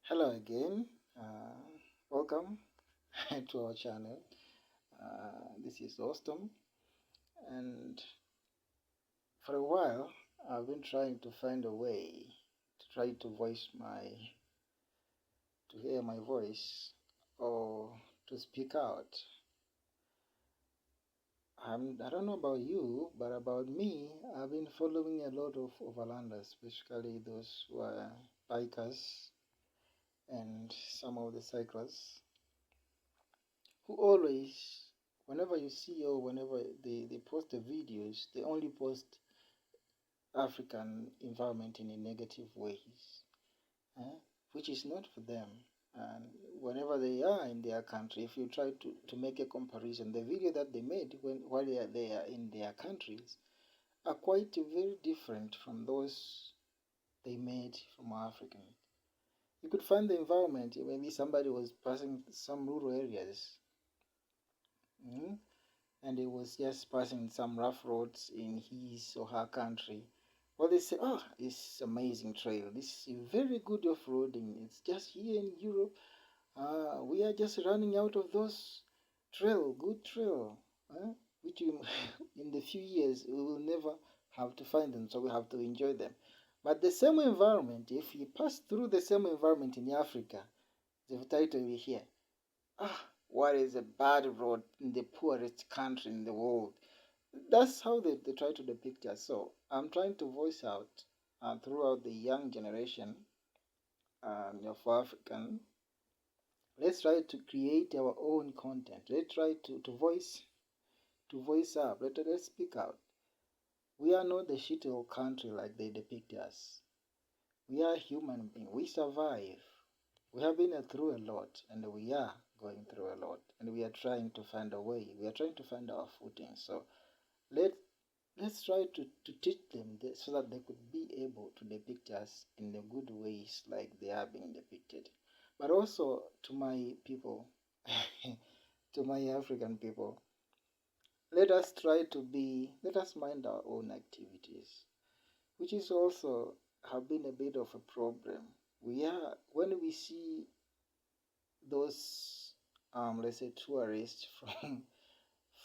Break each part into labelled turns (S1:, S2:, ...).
S1: Hello again. Welcome to our channel. This is Austin, and for a while I've been trying to find a way to try to hear my voice or to speak out. I don't know about you, but about me, I've been following a lot of overlanders, especially those who are bikers and some of the cyclists who always, whenever you see or whenever they post the videos, they only post African environment in a negative ways, eh? Which is not for them. And whenever they are in their country, if you try to make a comparison, the video that they made while they are in their countries are quite very different from those they made from African. You could find the environment, maybe somebody was passing some rural areas, and he was just passing some rough roads in his or her country. Well, they say, oh, it's amazing trail. This is very good off-roading. It's just here in Europe. We are just running out of those good trail, which in the few years we will never have to find them, so we have to enjoy them. But the same environment, if you pass through the same environment in Africa, the title we hear, what is a bad road in the poorest country in the world? That's how they try to depict us. So I'm trying to voice out throughout the young generation of African. Let's try to create our own content. Let's try to voice up. Let's speak out. We are not the shithole country like they depict us. We are human beings. We survive. We have been through a lot, and we are going through a lot, and we are trying to find a way. We are trying to find our footing. So let's try to teach them this so that they could be able to depict us in the good ways like they are being depicted. But also to my people, to my African people, let us mind our own activities, which is also have been a bit of a problem. When we see those, let's say tourists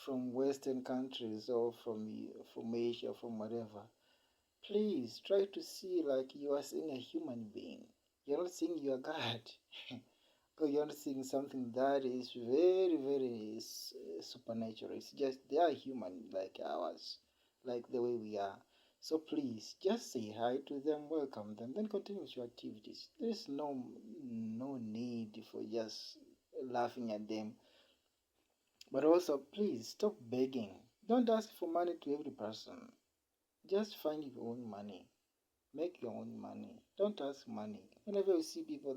S1: from Western countries or from Asia, from whatever, please try to see like you are seeing a human being. You're not seeing your God. Or you're not seeing something that is very, very supernatural. It's just they are human like ours, like the way we are. So please just say hi to them, welcome them, then continue with your activities. There's no need for just laughing at them. But also please stop begging. Don't ask for money to every person. Just find your own money. Make your own money. Don't ask money. Whenever you see people,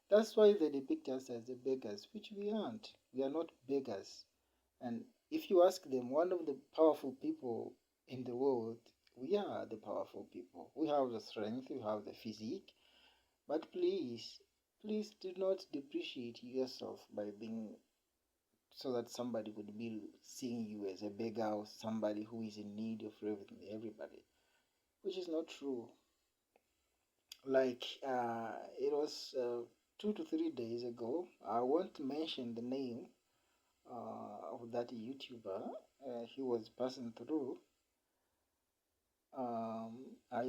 S1: that's why they depict us as the beggars, which we aren't. We are not beggars. And if you ask them, one of the powerful people in the world, we are the powerful people. We have the strength, we have the physique. But please do not depreciate yourself by being so that somebody would be seeing you as a beggar or somebody who is in need of everybody, which is not true. Like it was 2 to 3 days ago. I won't mention the name of that YouTuber. He was passing through. I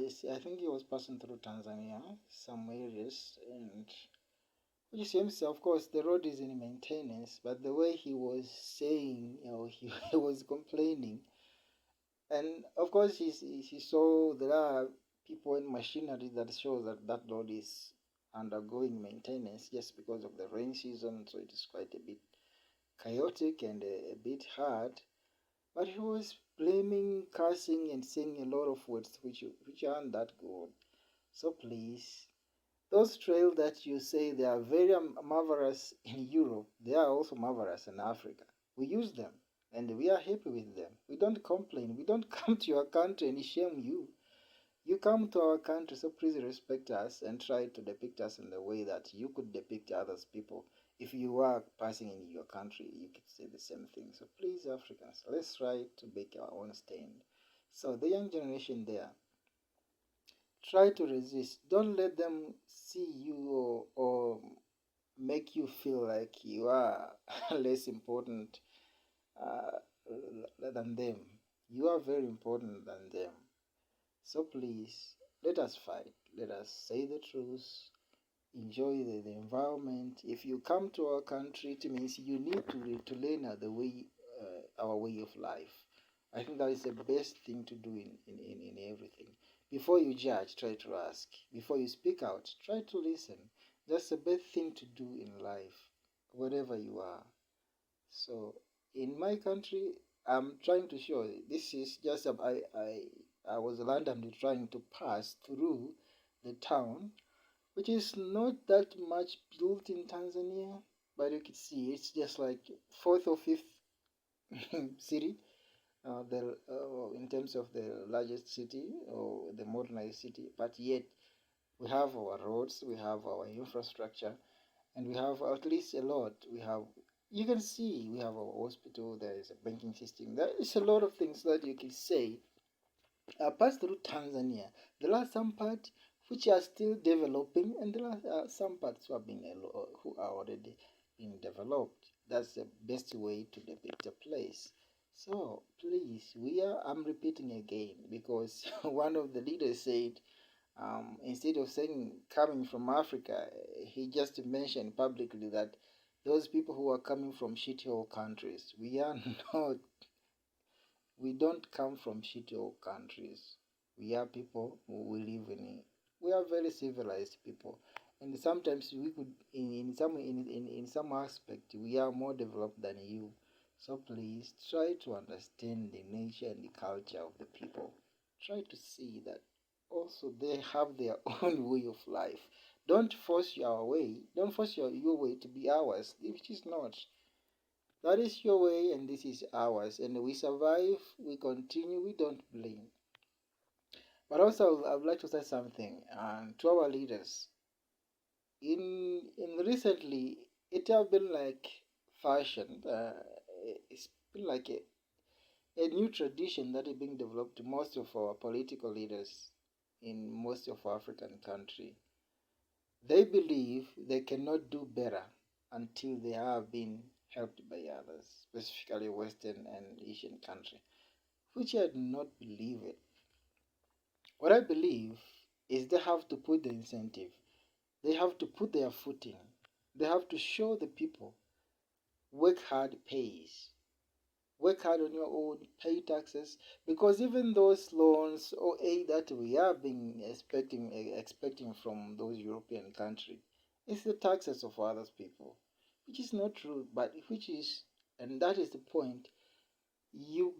S1: think he was passing through Tanzania, some areas, and you see himself. Of course, the road is in maintenance, but the way he was saying, he was complaining, and of course, he saw there are people and machinery that shows that road is undergoing maintenance just because of the rain season, so it is quite a bit chaotic and a bit hard. But he was blaming, cursing, and saying a lot of words which aren't that good. So please, those trails that you say they are very marvelous in Europe, they are also marvelous in Africa. We use them and we are happy with them. We don't complain. We don't come to your country and shame you. You come to our country, so please respect us and try to depict us in the way that you could depict others people. If you are passing in your country, you could say the same thing. So please, Africans, let's try to make our own stand. So the young generation there, try to resist. Don't let them see you or make you feel like you are less important uh, than them. You are very important than them. So please, let us fight. Let us say the truth. Enjoy the environment. If you come to our country, it means you need to learn our way of life. I think that is the best thing to do in everything. Before you judge, try to ask. Before you speak out, try to listen. That's the best thing to do in life, wherever you are. So, in my country, I'm trying to show this is just I was randomly trying to pass through the town, which is not that much built in Tanzania, but you can see it's just like fourth or fifth city, in terms of the largest city or the modernized city. But yet we have our roads, we have our infrastructure, and we have at least a lot. We have, you can see, we have our hospital. There is a banking system. There is a lot of things that you can say passed through Tanzania. There are some parts which are still developing, and there are some parts who are already being developed. That's the best way to depict a place. So please, I'm repeating again because one of the leaders said, instead of saying coming from Africa, he just mentioned publicly that those people who are coming from shithole countries, we are not, we don't come from shithole countries. We are people who live we are very civilized people. And sometimes we could, in some aspect, we are more developed than you. So please try to understand the nature and the culture of the people. Try to see that also they have their own way of life. Don't force your way. Don't force your way to be ours, which is not. That is your way and this is ours. And we survive, we continue, we don't blame. But also, I would like to say something to our leaders. In recently, it have been like fashion. It's been like a new tradition that is being developed to most of our political leaders in most of African country. They believe they cannot do better until they have been helped by others, specifically Western and Asian country, which I do not believe it. What I believe is they have to put the incentive. They have to put their footing. They have to show the people work hard pays. Work hard on your own, pay taxes, because even those loans or aid that we have been expecting from those European countries, it's the taxes of others people, which is not true, but which is, and that is the point. You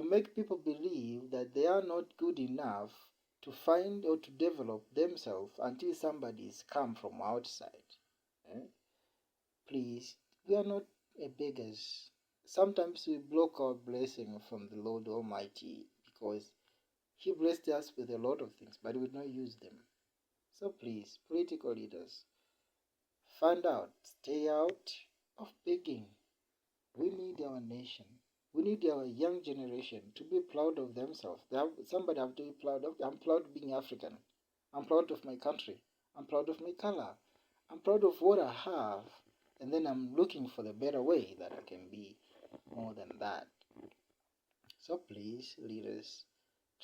S1: make people believe that they are not good enough to find or to develop themselves until somebody's come from outside. Eh? Please, we are not beggars. Sometimes we block our blessing from the Lord Almighty because He blessed us with a lot of things, but we do not use them. So please, political leaders, find out, stay out of begging. We need our nation. We need our young generation to be proud of themselves. Somebody have to be proud of. I'm proud of being African. I'm proud of my country. I'm proud of my color. I'm proud of what I have. And then I'm looking for the better way that I can be more than that. So please, leaders,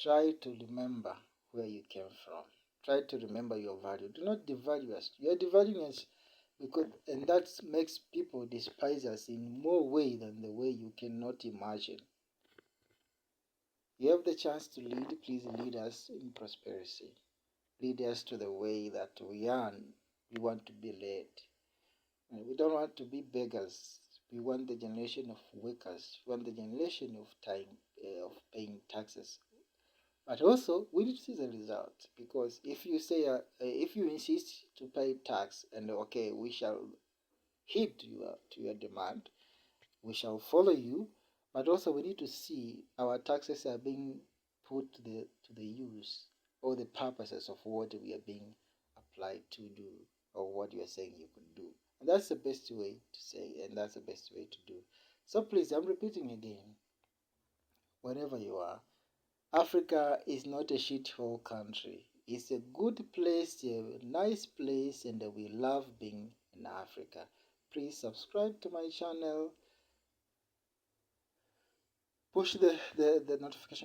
S1: try to remember where you came from. Try to remember your value. Do not devalue us. You are devaluing us because, and that makes people despise us in more way than the way you cannot imagine. You have the chance to lead. Please lead us in prosperity. Lead us to the way that we want to be led. And we don't want to be beggars. We want the generation of workers. We want the generation of of paying taxes. But also, we need to see the result, because if you insist to pay tax and okay, we shall heed to your demand, we shall follow you, but also we need to see our taxes are being put to the use or the purposes of what we are being applied to do or what you are saying you could do. And that's the best way to say, and that's the best way to do. So please, I'm repeating again, wherever you are, Africa is not a shithole country. It's a good place, a nice place, and we love being in Africa. Please subscribe to my channel. Push the notification